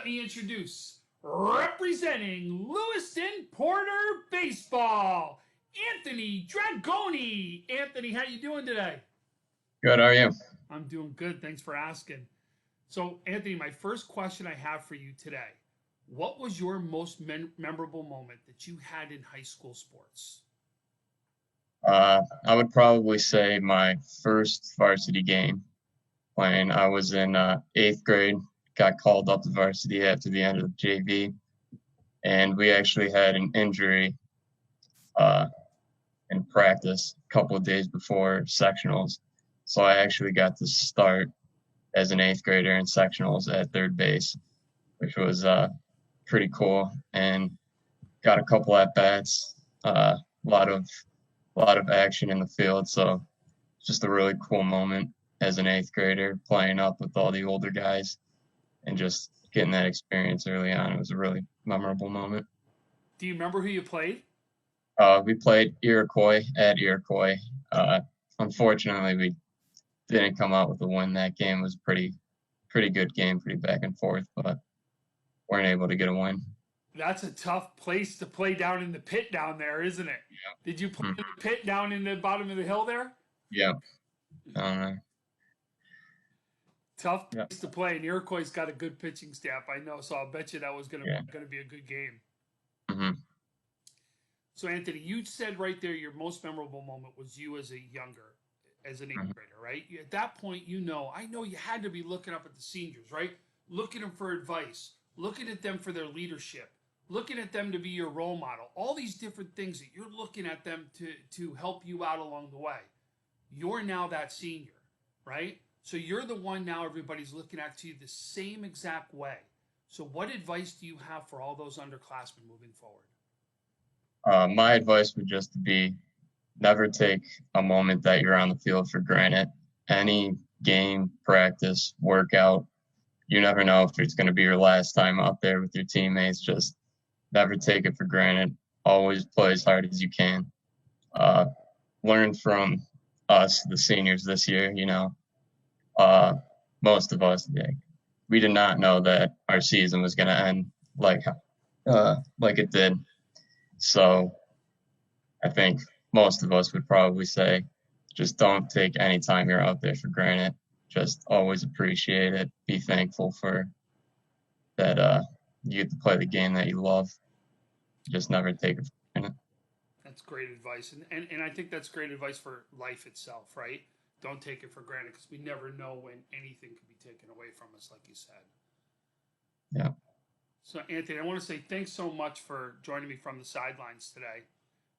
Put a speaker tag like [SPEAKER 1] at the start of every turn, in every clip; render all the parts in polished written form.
[SPEAKER 1] Let me introduce, representing Lewiston Porter Baseball, Anthony Dragoni. Anthony, how you doing today?
[SPEAKER 2] Good, how are you?
[SPEAKER 1] I'm doing good. Thanks for asking. So, Anthony, my first question I have for you today. What was your most memorable moment that you had in high school sports?
[SPEAKER 2] I would probably say my first varsity game playing. I was in eighth grade, got called up to varsity after the end of the JV, and we actually had an injury uh, in practice a couple of days before sectionals. So I actually got to start as an eighth grader in sectionals at third base, which was pretty cool, and got a couple at bats, a lot of action in the field. So just a really cool moment as an eighth grader playing up with all the older guys and just getting that experience early on. It was a really memorable moment.
[SPEAKER 1] Do you remember who you played?
[SPEAKER 2] We played Iroquois at Iroquois. Uh, Unfortunately, we didn't come out with a win. That game was pretty good game, pretty back and forth, but weren't able to get a win.
[SPEAKER 1] That's a tough place to play down in the pit down there, isn't it? Did you play
[SPEAKER 2] Mhm.
[SPEAKER 1] in the pit down in the bottom of the hill there?
[SPEAKER 2] Yeah. Um,
[SPEAKER 1] Tough
[SPEAKER 2] yeah.
[SPEAKER 1] place to play. And Iroquois got a good pitching staff, I know. So I'll bet you that was
[SPEAKER 2] Yeah.
[SPEAKER 1] gonna be a good game.
[SPEAKER 2] Hmm.
[SPEAKER 1] So Anthony, you said right there your most memorable moment was you as an eighth
[SPEAKER 2] Hmm.
[SPEAKER 1] grader, right? At that point, I know you had to be looking up at the seniors, right? Looking at them for advice, looking at them for their leadership, looking at them to be your role model. All these different things that you're looking at them to help you out along the way. You're now that senior, right? So you're the one now everybody's looking at you the same exact way. So what advice do you have for all those underclassmen moving forward?
[SPEAKER 2] My advice would just be never take a moment that you're on the field for granted. Any game, practice, workout, you never know if it's going to be your last time out there with your teammates. Just never take it for granted. Always play as hard as you can. Uh, Learn from us, the seniors this year. Uh, Most of us, yeah, we did not know that our season was going to end like it did. So I think most of us would probably say just don't take any time you're out there for granted. Just always appreciate it. Be thankful for that you get to play the game that you love. Just never take it for granted.
[SPEAKER 1] That's great advice. And I think that's great advice for life itself, right? Don't take it for granted because we never know when anything can be taken away from us, like you said.
[SPEAKER 2] Yeah,
[SPEAKER 1] So, Anthony, I want to say thanks so much for joining me from the sidelines today.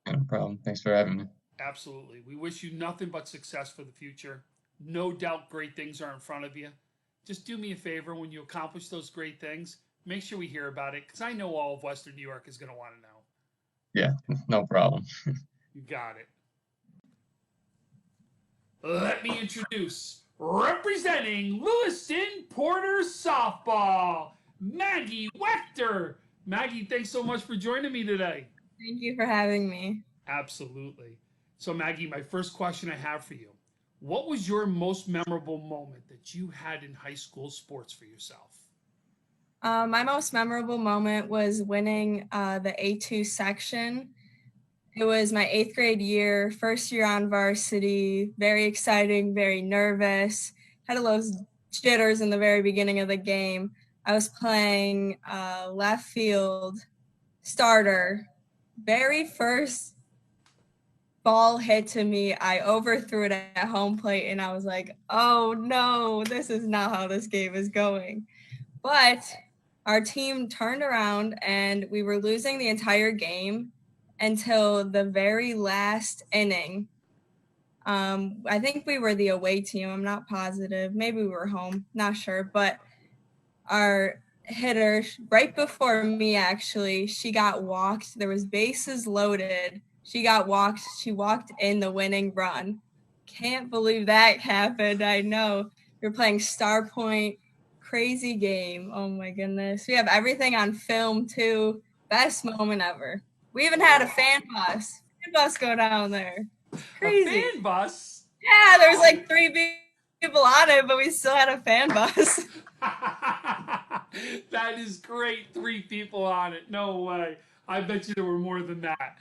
[SPEAKER 2] no problem. Thanks for having me.
[SPEAKER 1] Absolutely. We wish you nothing but success for the future. No doubt great things are in front of you. Just do me a favor when you accomplish those great things, make sure we hear about it because I know all of Western New York is going to want to know.
[SPEAKER 2] Yeah, no problem.
[SPEAKER 1] You got it. Let me introduce, representing Lewiston Porter Softball, Maggie Wechter. Maggie, thanks so much for joining me today.
[SPEAKER 3] Thank you for having me.
[SPEAKER 1] Absolutely. So, Maggie, my first question I have for you. What was your most memorable moment that you had in high school sports for yourself?
[SPEAKER 3] My most memorable moment was winning the A2 section. It was my eighth grade year, first year on varsity, very exciting, very nervous. Had a little jitters in the very beginning of the game. I was playing left field starter. Very first ball hit to me, I overthrew it at home plate, and I was like, oh no, this is not how this game is going. But our team turned around and we were losing the entire game until the very last inning. I think we were the away team. I'm not positive. Maybe we were home. Not sure. But our hitter, right before me, actually, she got walked. There was bases loaded. She got walked. She walked in the winning run. Can't believe that happened. I know. We were playing Star Point. Crazy game. Oh my goodness. We have everything on film too. Best moment ever. We even had a fan bus. Fan bus go down there.
[SPEAKER 1] A
[SPEAKER 3] Crazy.
[SPEAKER 1] fan bus?
[SPEAKER 3] Yeah, there was like 3 people on it, but we still had a fan bus.
[SPEAKER 1] That is great. 3 people on it. No way. I bet you there were more than that.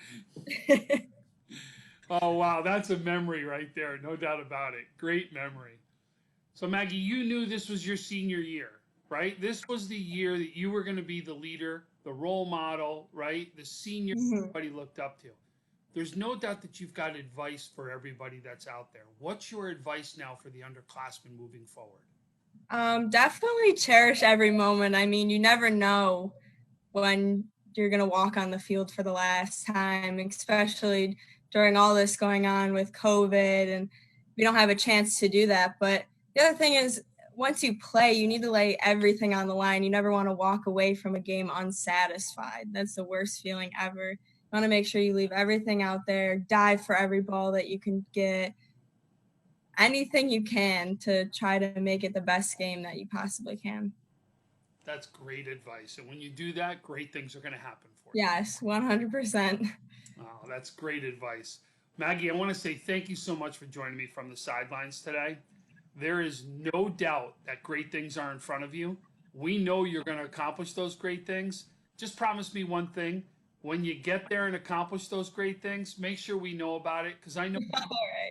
[SPEAKER 1] Oh, wow. That's a memory right there. No doubt about it. Great memory. So, Maggie, you knew this was your senior year, right? This was the year that you were going to be the leader, the role model, right? The senior
[SPEAKER 3] Mhm.
[SPEAKER 1] everybody looked up to. There's no doubt that you've got advice for everybody that's out there. What's your advice now for the underclassmen moving forward?
[SPEAKER 3] Definitely cherish every moment. I mean, you never know when you're going to walk on the field for the last time, especially during all this going on with COVID, and we don't have a chance to do that. But the other thing is, once you play, you need to lay everything on the line. You never want to walk away from a game unsatisfied. That's the worst feeling ever. You want to make sure you leave everything out there, dive for every ball that you can get, anything you can to try to make it the best game that you possibly can.
[SPEAKER 1] That's great advice. And when you do that, great things are going to happen for you.
[SPEAKER 3] Yes, 100%.
[SPEAKER 1] Oh, that's great advice. Maggie, I want to say thank you so much for joining me from the sidelines today. There is no doubt that great things are in front of you. We know you're going to accomplish those great things. Just promise me one thing. When you get there and accomplish those great things, make sure we know about it because I know
[SPEAKER 3] All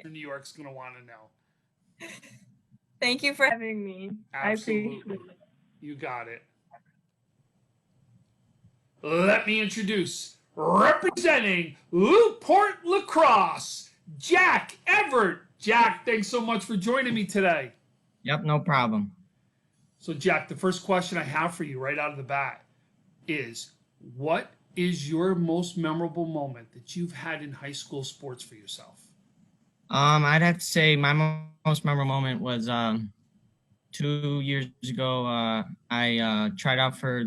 [SPEAKER 3] right.
[SPEAKER 1] New York's going to want to know.
[SPEAKER 3] Thank you for having me.
[SPEAKER 1] Absolutely.
[SPEAKER 3] I appreciate it.
[SPEAKER 1] You got it. Let me introduce, representing Lew-Port Lacrosse, Jack Everett. Jack, thanks so much for joining me today.
[SPEAKER 4] Yep, no problem.
[SPEAKER 1] So, Jack, the first question I have for you right out of the bat is, what is your most memorable moment that you've had in high school sports for yourself?
[SPEAKER 4] I'd have to say my most memorable moment was 2 years ago. I tried out for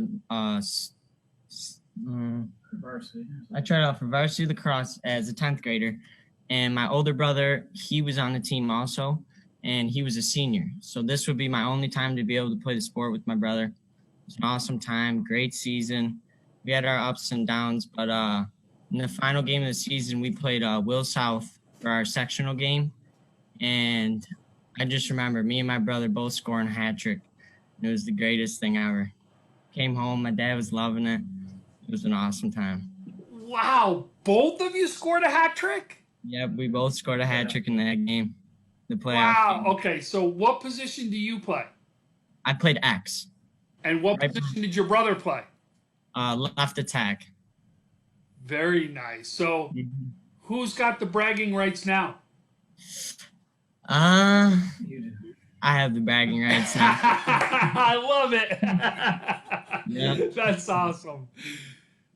[SPEAKER 4] varsity. I tried out for varsity lacrosse as a 10th grader, and my older brother, he was on the team also, and he was a senior. So this would be my only time to be able to play the sport with my brother. It was an awesome time, great season. We had our ups and downs, but in the final game of the season, we played Will South for our sectional game, and I just remember me and my brother both scoring a hat trick. It was the greatest thing ever. Came home, my dad was loving it. It was an awesome time.
[SPEAKER 1] Wow, both of you scored a hat trick?
[SPEAKER 4] Yep, we both scored a hat trick in that game, the playoff
[SPEAKER 1] Wow.
[SPEAKER 4] game.
[SPEAKER 1] Okay, so what position do you play?
[SPEAKER 4] I played X,
[SPEAKER 1] And what
[SPEAKER 4] Right.
[SPEAKER 1] position did your brother play?
[SPEAKER 4] left attack.
[SPEAKER 1] Very nice. So, who's got the bragging rights now?
[SPEAKER 4] I have the bragging rights now.
[SPEAKER 1] I love it.
[SPEAKER 4] Yeah.
[SPEAKER 1] That's awesome.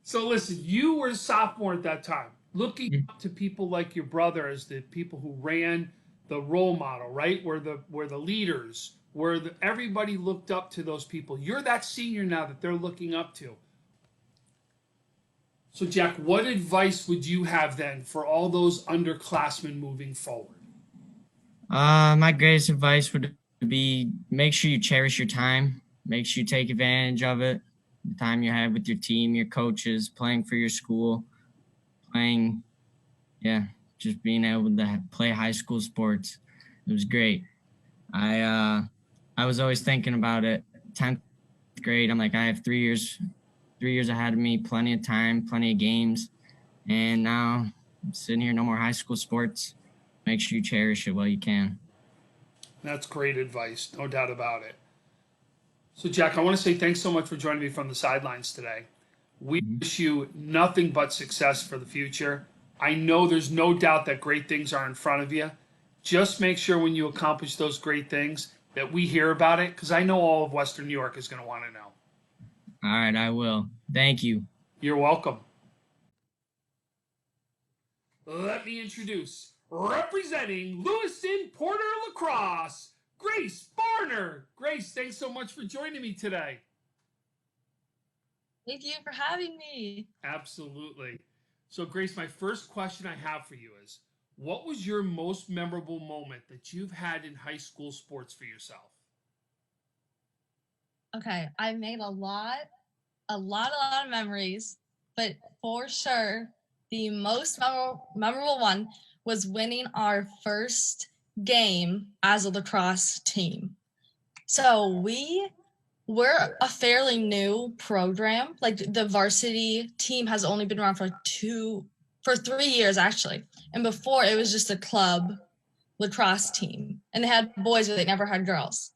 [SPEAKER 1] So listen, you were a sophomore at that time, looking up to people like your brother as the people who ran the role model, right? Were the leaders, everybody looked up to those people. You're that senior now that they're looking up to. So Jack, what advice would you have then for all those underclassmen moving forward?
[SPEAKER 4] My greatest advice would be make sure you cherish your time. Make sure you take advantage of it. The time you have with your team, your coaches, playing for your school, just being able to play high school sports. It was great. I was always thinking about it. 10th grade, I'm like, I have 3 years ahead of me, plenty of time, plenty of games. And now I'm sitting here, no more high school sports. Make sure you cherish it while you can.
[SPEAKER 1] That's great advice, no doubt about it. So, Jack, I want to say thanks so much for joining me from the sidelines today. We wish you nothing but success for the future. I know there's no doubt that great things are in front of you. Just make sure when you accomplish those great things that we hear about it, because I know all of Western New York is going to want to know.
[SPEAKER 4] All right, I will. Thank you.
[SPEAKER 1] You're welcome. Let me introduce, representing Lewiston Porter Lacrosse, Grace Barner. Grace, thanks so much for joining me today.
[SPEAKER 5] Thank you for having me.
[SPEAKER 1] Absolutely. So, Grace, my first question I have for you is, what was your most memorable moment that you've had in high school sports for yourself?
[SPEAKER 5] Okay, I've made a lot of memories, but for sure, the most memorable one was winning our first game as a lacrosse team. So we we're a fairly new program. Like the varsity team has only been around for 3 years actually. And before it was just a club lacrosse team. And they had boys, but they never had girls.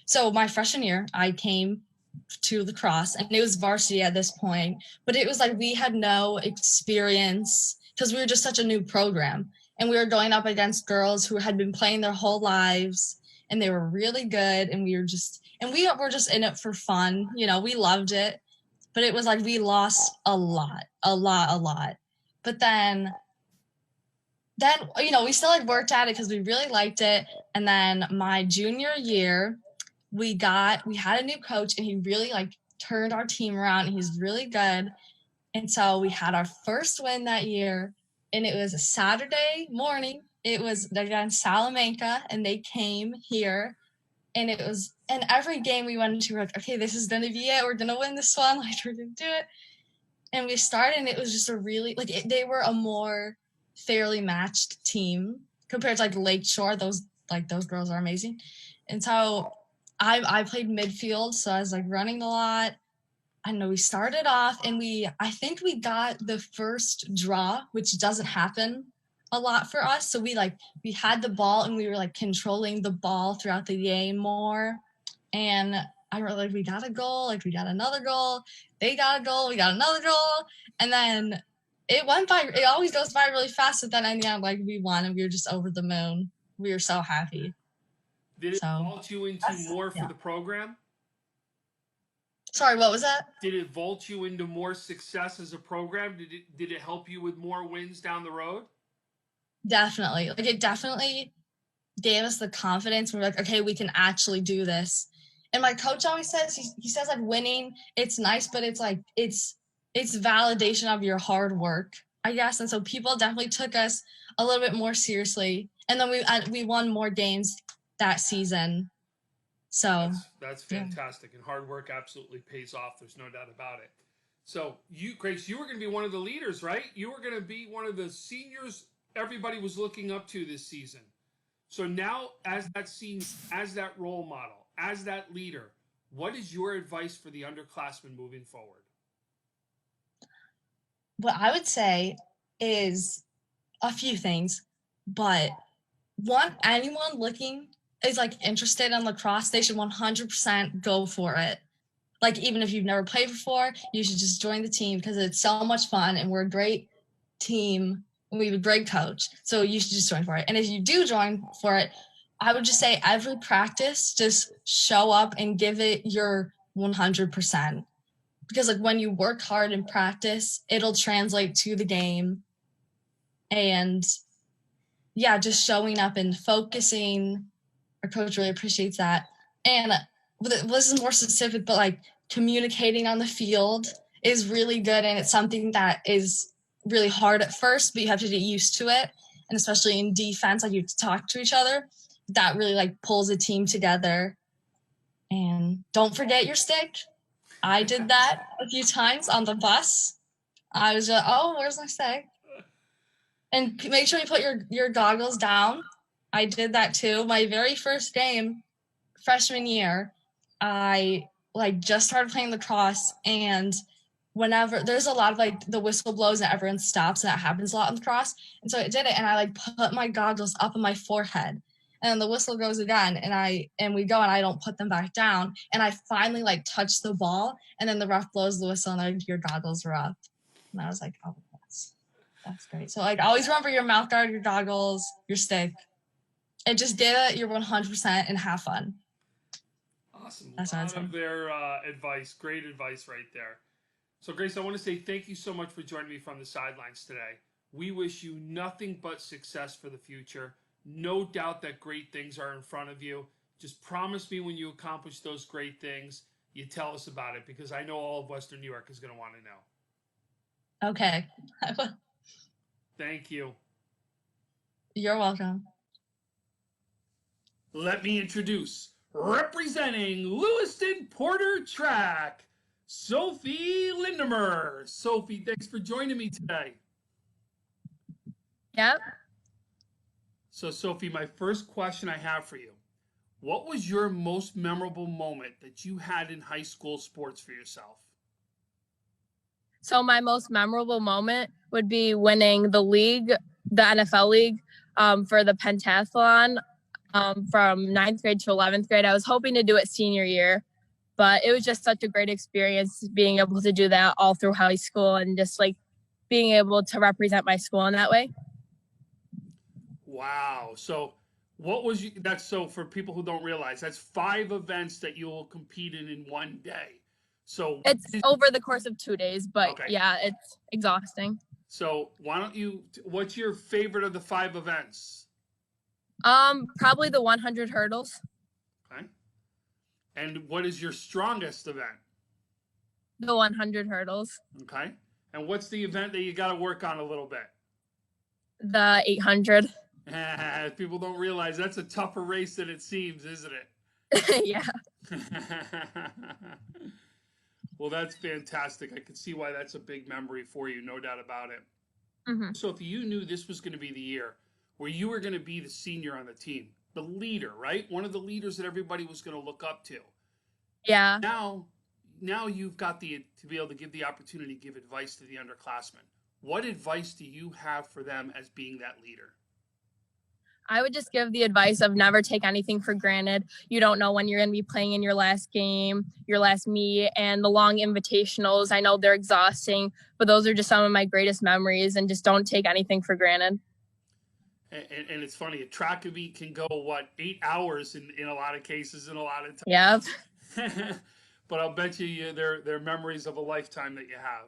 [SPEAKER 5] So my freshman year, I came to lacrosse and it was varsity at this point, but it was like we had no experience because we were just such a new program. And we were going up against girls who had been playing their whole lives and they were really good. And we were just in it for fun. You know, we loved it, but it was like we lost a lot. But then, you know, we still like worked at it because we really liked it. And then my junior year, we had a new coach and he really like turned our team around and he's really good. And so we had our first win that year and it was a Saturday morning. It was against Salamanca and they came here and every game we went into, we were like, okay, this is going to be it. We're going to win this one. Like we're going to do it. And we started and it was just a really, they were a more fairly matched team compared to like Lakeshore. Those girls are amazing. And so I played midfield. So I was like running a lot. I know we started off and I think we got the first draw, which doesn't happen a lot for us. So we had the ball and we were like controlling the ball throughout the game more. And I remember like we got a goal, like we got another goal, they got a goal, we got another goal. And then it always goes by really fast. But then in the end, like we won and we were just over the moon. We were so happy.
[SPEAKER 1] Did it vault you into more for the program?
[SPEAKER 5] Sorry, what was that?
[SPEAKER 1] Did it vault you into more success as a program? Did it help you with more wins down the road?
[SPEAKER 5] Definitely. Like it definitely gave us the confidence. We're like, okay, we can actually do this. And my coach always says, he says like winning, it's nice, but it's like, it's validation of your hard work, I guess. And so people definitely took us a little bit more seriously. And then we won more games that season. So
[SPEAKER 1] that's fantastic. And hard work absolutely pays off. There's no doubt about it. So Grace, you were going to be one of the leaders, right? You were going to be one of the seniors everybody was looking up to this season. So now as that role model, as that leader, what is your advice for the underclassmen moving forward?
[SPEAKER 5] What I would say is a few things, but anyone looking is like interested in lacrosse, they should 100% go for it. Like even if you've never played before, you should just join the team because it's so much fun and we're a great team and we have a great coach. So you should just join for it. And if you do join for it, I would just say every practice, just show up and give it your 100%. Because like when you work hard in practice, it'll translate to the game. And yeah, just showing up and focusing. Our coach really appreciates that. And this is more specific, but like communicating on the field is really good. And it's something that is really hard at first, but you have to get used to it. And especially in defense, like you have to talk to each other. That really like pulls a team together. And don't forget your stick. I did that a few times on the bus. I was just, oh, where's my stick? And make sure you put your goggles down. I did that too. My very first game, freshman year, I like just started playing lacrosse, and whenever there's a lot of like the whistle blows and everyone stops, and that happens a lot in lacrosse. And so I did it, and I like put my goggles up on my forehead, and then the whistle goes again, and we go, and I don't put them back down, and I finally like touch the ball, and then the ref blows the whistle, and like, your goggles are up, and I was like, oh, that's great. So like always remember your mouth guard, your goggles, your stick, and just give it your 100% and have fun.
[SPEAKER 1] Awesome. A lot of their advice. Great advice right there. So Grace, I want to say thank you so much for joining me from the sidelines today. We wish you nothing but success for the future. No doubt that great things are in front of you. Just promise me when you accomplish those great things, you tell us about it, because I know all of Western New York is going to want to know.
[SPEAKER 5] Okay. I will.
[SPEAKER 1] Thank you.
[SPEAKER 5] You're welcome.
[SPEAKER 1] Let me introduce, representing Lewiston Porter Track, Sophie Lindemer. Sophie, thanks for joining me today.
[SPEAKER 6] Yep.
[SPEAKER 1] So Sophie, my first question I have for you, What was your most memorable moment that you had in high school sports for yourself?
[SPEAKER 6] So my most memorable moment would be winning the league, the NFL league, for the pentathlon from ninth grade to 11th grade. I was hoping to do it senior year, but it was just such a great experience being able to do that all through high school and just like being able to represent my school in that way.
[SPEAKER 1] Wow. So what was you, that's so for people who don't realize, that's 5 events that you will compete in one day. So
[SPEAKER 6] It's over the course of 2 days, but
[SPEAKER 1] Okay.
[SPEAKER 6] yeah, it's exhausting.
[SPEAKER 1] So why don't you, what's your favorite of the 5 events?
[SPEAKER 6] Probably the 100 hurdles.
[SPEAKER 1] Okay. And what is your strongest event?
[SPEAKER 6] The 100 hurdles.
[SPEAKER 1] Okay. And what's the event that you got to work on a little bit?
[SPEAKER 6] The 800.
[SPEAKER 1] People don't realize that's a tougher race than it seems, isn't it?
[SPEAKER 6] Yeah.
[SPEAKER 1] Well, that's fantastic. I can see why that's a big memory for you, no doubt about it.
[SPEAKER 6] Mm-hmm.
[SPEAKER 1] So if you knew this was going to be the year where you were going to be the senior on the team, the leader, right? One of the leaders that everybody was going to look up to.
[SPEAKER 6] Yeah.
[SPEAKER 1] Now you've got to be able to give the opportunity to give advice to the underclassmen. What advice do you have for them as being that leader?
[SPEAKER 6] I would just give the advice of never take anything for granted. You don't know when you're going to be playing in your last game, your last meet, and the long invitationals. I know they're exhausting, but those are just some of my greatest memories, and just don't take anything for granted.
[SPEAKER 1] And it's funny, a track meet can go, 8 hours in a lot of cases, in a lot of
[SPEAKER 6] Yep.
[SPEAKER 1] times. But I'll bet you they're memories of a lifetime that you have.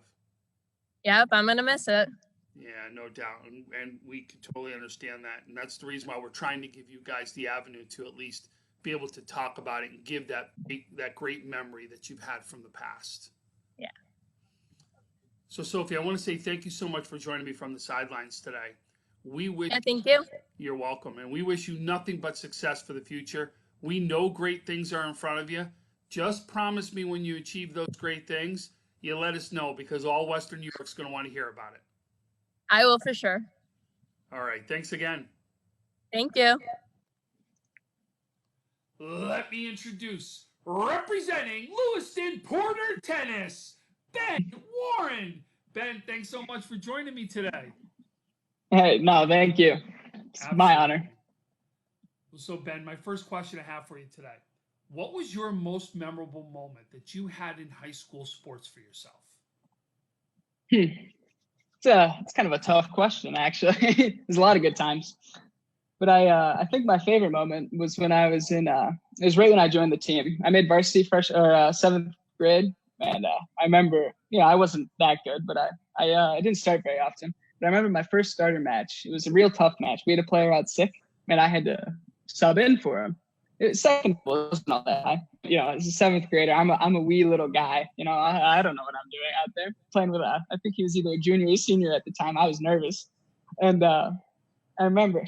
[SPEAKER 6] Yep, I'm going to miss it.
[SPEAKER 1] Yeah, no doubt. And we can totally understand that. And that's the reason why we're trying to give you guys the avenue to at least be able to talk about it and give that great memory that you've had from the past.
[SPEAKER 6] Yeah.
[SPEAKER 1] So, Sophie, I want to say thank you so much for joining me from the sidelines today.
[SPEAKER 6] Yeah, thank you.
[SPEAKER 1] You're welcome. And we wish you nothing but success for the future. We know great things are in front of you. Just promise me when you achieve those great things, you let us know, because all Western New York's going to want to hear about it.
[SPEAKER 6] I will for sure.
[SPEAKER 1] All right. Thanks again.
[SPEAKER 6] Thank you.
[SPEAKER 1] Let me introduce, representing Lewiston Porter Tennis, Ben Warren. Ben, thanks so much for joining me today.
[SPEAKER 7] Hey, no, thank you. It's my honor.
[SPEAKER 1] So, Ben, my first question I have for you today. What was your most memorable moment that you had in high school sports for yourself?
[SPEAKER 7] It's kind of a tough question, actually. There's a lot of good times. But I think my favorite moment was when I was it was right when I joined the team. I made varsity seventh grade. And I remember, I wasn't that good, but I didn't start very often. But I remember my first starter match. It was a real tough match. We had a player out sick, and I had to sub in for him. Second wasn't all that high. As a seventh grader, I'm a wee little guy. I don't know what I'm doing out there playing with I think he was either a junior or senior at the time. I was nervous. And I remember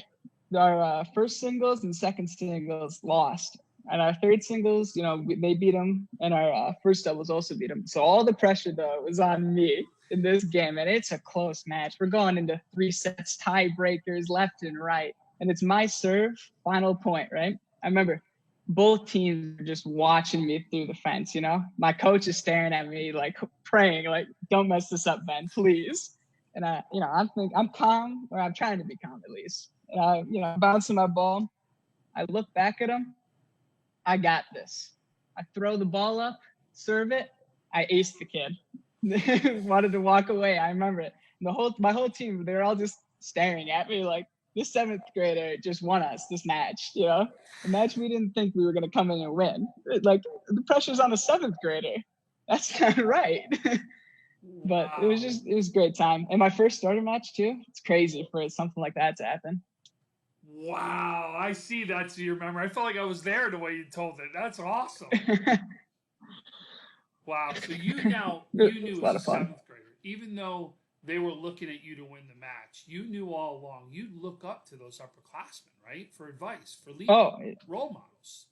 [SPEAKER 7] our first singles and second singles lost. And our third singles, they beat them. And our first doubles also beat them. So all the pressure, though, was on me in this game. And it's a close match. We're going into 3 sets, tiebreakers left and right. And it's my serve, final point, right? I remember both teams were just watching me through the fence, My coach is staring at me, like, praying, like, don't mess this up, Ben, please. And I'm calm, or I'm trying to be calm at least. And bouncing my ball. I look back at him. I got this. I throw the ball up, serve it. I aced the kid. Wanted to walk away. I remember it. My whole team, they were all just staring at me like, this seventh grader just won us this match, a match we didn't think we were going to come in and win. Like, the pressure's on a seventh grader. That's not right. But it was a great time. And my first starter match too. It's crazy for something like that to happen.
[SPEAKER 1] Wow, I see that's your memory. I felt like I was there the way you told it. That's awesome. Wow, so you knew as a seventh grader, even though they were looking at you to win the match, you knew all along you'd look up to those upperclassmen, right? For advice, for leading role models.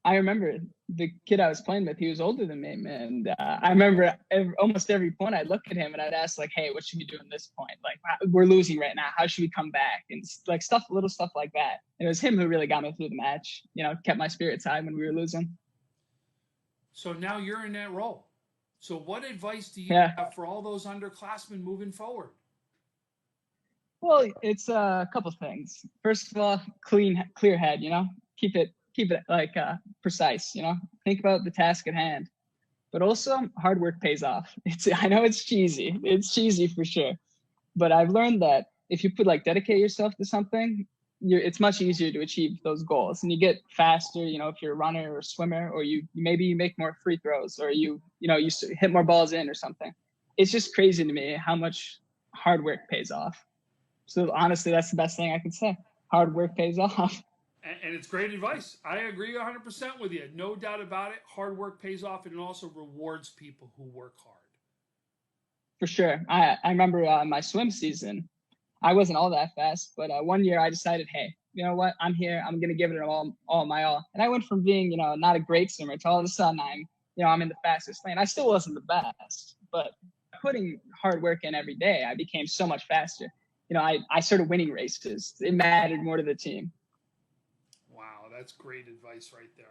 [SPEAKER 7] I remember the kid I was playing with, he was older than me. And I remember almost every point I'd look at him and I'd ask like, hey, what should we do in this point? Like, we're losing right now. How should we come back? And like little stuff like that. And it was him who really got me through the match, kept my spirits high when we were losing.
[SPEAKER 1] So now you're in that role. So what advice do you have for all those underclassmen moving forward?
[SPEAKER 7] Well, it's a couple things. First of all, clear head, keep it like precise, think about the task at hand. But also hard work pays off. I know it's cheesy for sure, but I've learned that if you dedicate yourself to something, it's much easier to achieve those goals, and you get faster. If you're a runner or a swimmer, or maybe you make more free throws, or you hit more balls in or something. It's just crazy to me how much hard work pays off. So honestly, that's the best thing I can say. Hard work pays off.
[SPEAKER 1] And it's great advice. I agree 100% with you. No doubt about it. Hard work pays off, and it also rewards people who work hard.
[SPEAKER 7] For sure. I remember my swim season, I wasn't all that fast, but one year I decided, hey, you know what? I'm here. I'm going to give it all my all. And I went from being, not a great swimmer to all of a sudden I'm in the fastest lane. I still wasn't the best, but putting hard work in every day, I became so much faster. I started winning races. It mattered more to the team.
[SPEAKER 1] Wow, that's great advice right there.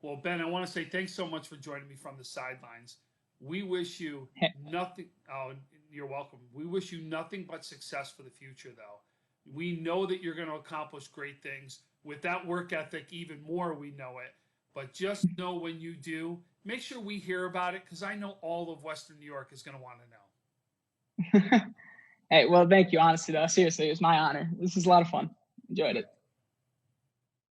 [SPEAKER 1] Well, Ben, I want to say thanks so much for joining me from the sidelines. We wish you nothing. Oh, you're welcome. We wish you nothing but success for the future, though. We know that you're going to accomplish great things. With that work ethic, even more, we know it. But just know when you do, make sure we hear about it, because I know all of Western New York is going to want to know.
[SPEAKER 7] Hey, well, thank you. Honestly, though, seriously, it was my honor. This is a lot of fun. Enjoyed it.